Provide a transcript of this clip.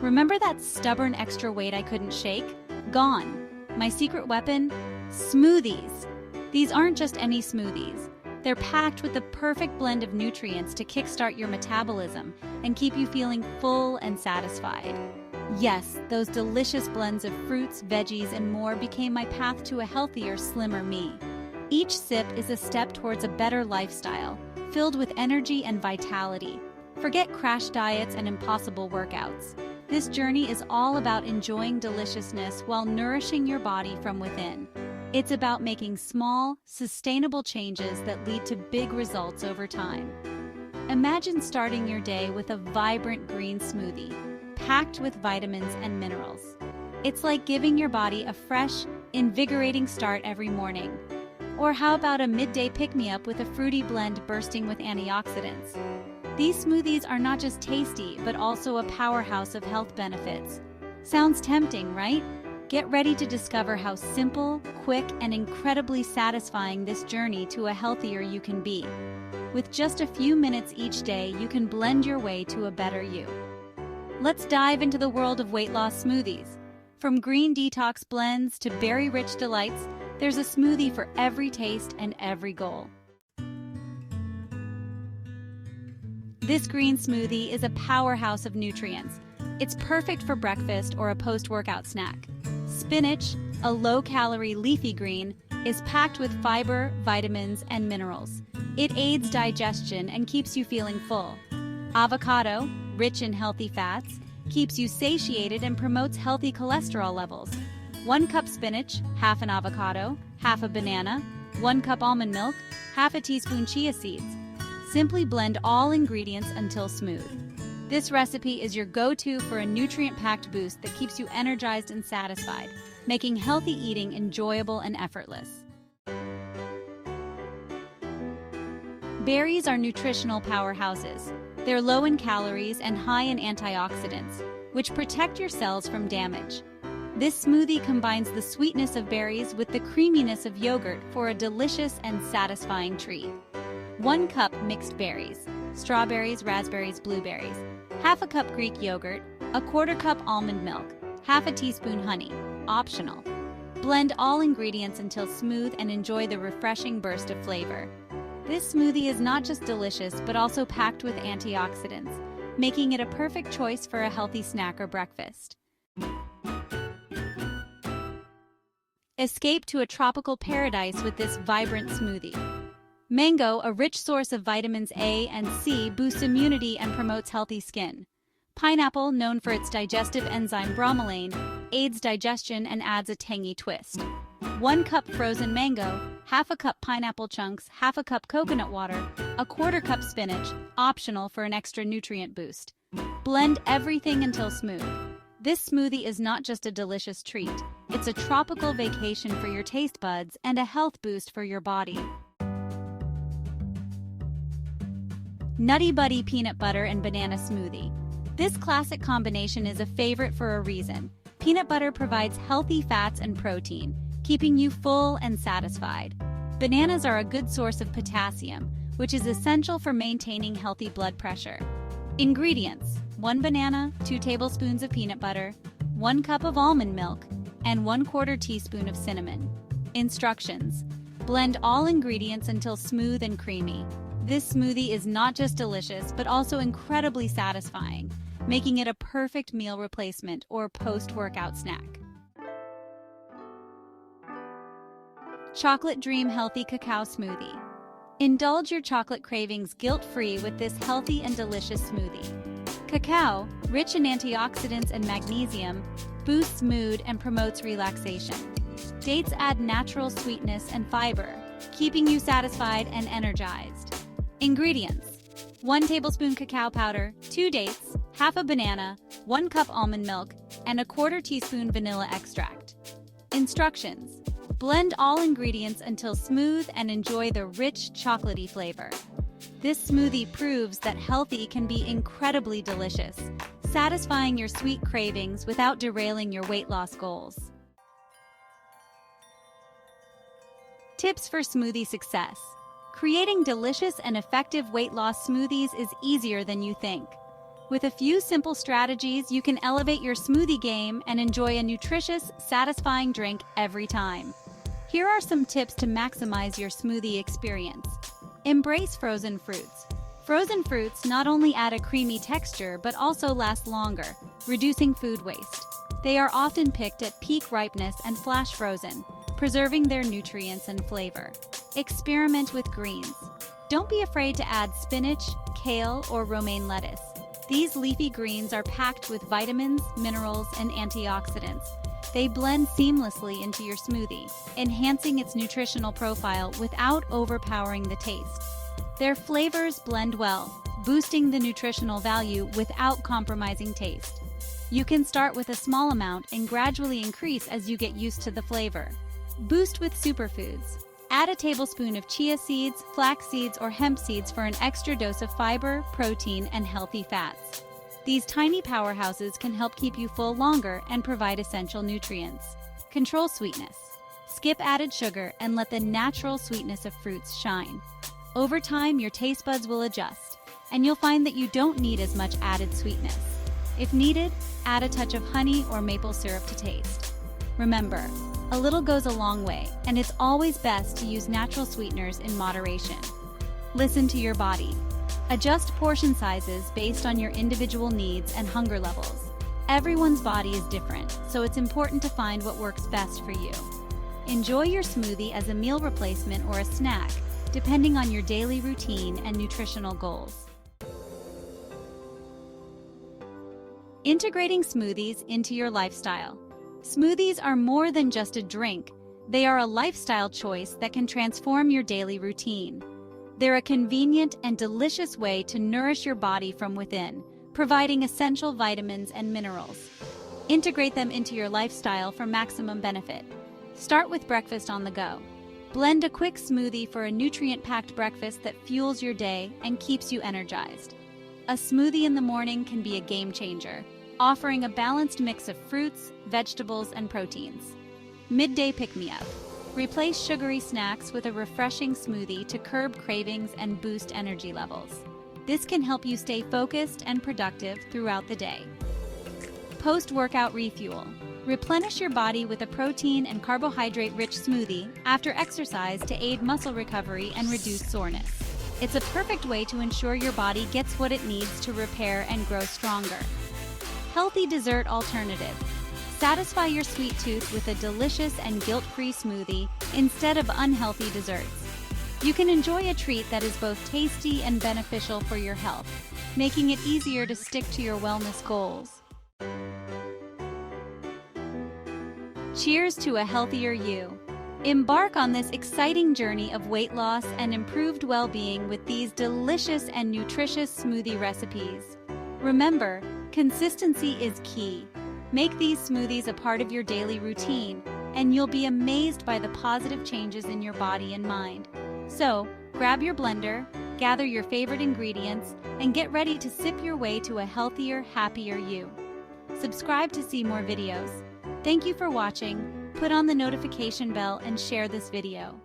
Remember that stubborn extra weight I couldn't shake? Gone. My secret weapon? Smoothies. These aren't just any smoothies. They're packed with the perfect blend of nutrients to kickstart your metabolism and keep you feeling full and satisfied. Yes, those delicious blends of fruits, veggies, and more became my path to a healthier, slimmer me. Each sip is a step towards a better lifestyle, filled with energy and vitality. Forget crash diets and impossible workouts. This journey is all about enjoying deliciousness while nourishing your body from within. It's about making small, sustainable changes that lead to big results over time. Imagine starting your day with a vibrant green smoothie, packed with vitamins and minerals. It's like giving your body a fresh, invigorating start every morning. Or how about a midday pick-me-up with a fruity blend bursting with antioxidants? These smoothies are not just tasty, but also a powerhouse of health benefits. Sounds tempting, right? Get ready to discover how simple, quick, and incredibly satisfying this journey to a healthier you can be. With just a few minutes each day, you can blend your way to a better you. Let's dive into the world of weight loss smoothies. From green detox blends to berry-rich delights, there's a smoothie for every taste and every goal. This green smoothie is a powerhouse of nutrients. It's perfect for breakfast or a post-workout snack. Spinach, a low-calorie leafy green, is packed with fiber, vitamins, and minerals. It aids digestion and keeps you feeling full. Avocado, rich in healthy fats, keeps you satiated and promotes healthy cholesterol levels. 1 cup spinach, half an avocado, half a banana, 1 cup almond milk, half a teaspoon chia seeds. Simply blend all ingredients until smooth. This recipe is your go-to for a nutrient-packed boost that keeps you energized and satisfied, making healthy eating enjoyable and effortless. Berries are nutritional powerhouses. They're low in calories and high in antioxidants, which protect your cells from damage. This smoothie combines the sweetness of berries with the creaminess of yogurt for a delicious and satisfying treat. 1 cup mixed berries, strawberries, raspberries, blueberries, half a cup Greek yogurt, a 1/4 cup almond milk, half a teaspoon honey, optional. Blend all ingredients until smooth and enjoy the refreshing burst of flavor. This smoothie is not just delicious, but also packed with antioxidants, making it a perfect choice for a healthy snack or breakfast. Escape to a tropical paradise with this vibrant smoothie. Mango, a rich source of vitamins A and C, boosts immunity and promotes healthy skin. Pineapple, known for its digestive enzyme bromelain, aids digestion and adds a tangy twist. 1 cup frozen mango, half a cup pineapple chunks, half a cup coconut water, a 1/4 cup spinach, optional for an extra nutrient boost. Blend everything until smooth. This smoothie is not just a delicious treat, it's a tropical vacation for your taste buds and a health boost for your body. Nutty Buddy Peanut Butter and Banana Smoothie. This classic combination is a favorite for a reason. Peanut butter provides healthy fats and protein, keeping you full and satisfied. Bananas are a good source of potassium, which is essential for maintaining healthy blood pressure. Ingredients: 1 banana, 2 tablespoons of peanut butter, 1 cup of almond milk, and 1/4 teaspoon of cinnamon. Instructions: blend all ingredients until smooth and creamy. This smoothie is not just delicious, but also incredibly satisfying, making it a perfect meal replacement or post-workout snack. Chocolate Dream Healthy Cacao Smoothie. Indulge your chocolate cravings guilt-free with this healthy and delicious smoothie. Cacao, rich in antioxidants and magnesium, boosts mood and promotes relaxation. Dates add natural sweetness and fiber, keeping you satisfied and energized. Ingredients: 1 tablespoon cacao powder, 2 dates, half a banana, 1 cup almond milk, and a 1/4 teaspoon vanilla extract. Instructions: blend all ingredients until smooth and enjoy the rich, chocolatey flavor. This smoothie proves that healthy can be incredibly delicious, satisfying your sweet cravings without derailing your weight loss goals. Tips for smoothie success. Creating delicious and effective weight loss smoothies is easier than you think. With a few simple strategies, you can elevate your smoothie game and enjoy a nutritious, satisfying drink every time. Here are some tips to maximize your smoothie experience. Embrace frozen fruits. Frozen fruits not only add a creamy texture but also last longer, reducing food waste. They are often picked at peak ripeness and flash frozen, preserving their nutrients and flavor. Experiment with greens. Don't be afraid to add spinach, kale, or romaine lettuce. These leafy greens are packed with vitamins, minerals, and antioxidants. They blend seamlessly into your smoothie, enhancing its nutritional profile without overpowering the taste. Their flavors blend well, boosting the nutritional value without compromising taste. You can start with a small amount and gradually increase as you get used to the flavor. Boost with superfoods. Add a tablespoon of chia seeds, flax seeds, or hemp seeds for an extra dose of fiber, protein, and healthy fats. These tiny powerhouses can help keep you full longer and provide essential nutrients. Control sweetness. Skip added sugar and let the natural sweetness of fruits shine. Over time, your taste buds will adjust, and you'll find that you don't need as much added sweetness. If needed, add a touch of honey or maple syrup to taste. Remember, a little goes a long way, and it's always best to use natural sweeteners in moderation. Listen to your body. Adjust portion sizes based on your individual needs and hunger levels. Everyone's body is different, so it's important to find what works best for you. Enjoy your smoothie as a meal replacement or a snack, depending on your daily routine and nutritional goals. Integrating smoothies into your lifestyle. Smoothies are more than just a drink. They are a lifestyle choice that can transform your daily routine. They're a convenient and delicious way to nourish your body from within, providing essential vitamins and minerals. Integrate them into your lifestyle for maximum benefit. Start with breakfast on the go. Blend a quick smoothie for a nutrient-packed breakfast that fuels your day and keeps you energized. A smoothie in the morning can be a game changer, offering a balanced mix of fruits, vegetables, and proteins. Midday pick-me-up. Replace sugary snacks with a refreshing smoothie to curb cravings and boost energy levels. This can help you stay focused and productive throughout the day. Post-workout refuel. Replenish your body with a protein and carbohydrate-rich smoothie after exercise to aid muscle recovery and reduce soreness. It's a perfect way to ensure your body gets what it needs to repair and grow stronger. Healthy dessert alternative. Satisfy your sweet tooth with a delicious and guilt-free smoothie instead of unhealthy desserts. You can enjoy a treat that is both tasty and beneficial for your health, making it easier to stick to your wellness goals. Cheers to a healthier you. Embark on this exciting journey of weight loss and improved well-being with these delicious and nutritious smoothie recipes. Remember, consistency is key. Make these smoothies a part of your daily routine, and you'll be amazed by the positive changes in your body and mind. So, grab your blender, gather your favorite ingredients, and get ready to sip your way to a healthier, happier you. Subscribe to see more videos. Thank you for watching. Put on the notification bell and share this video.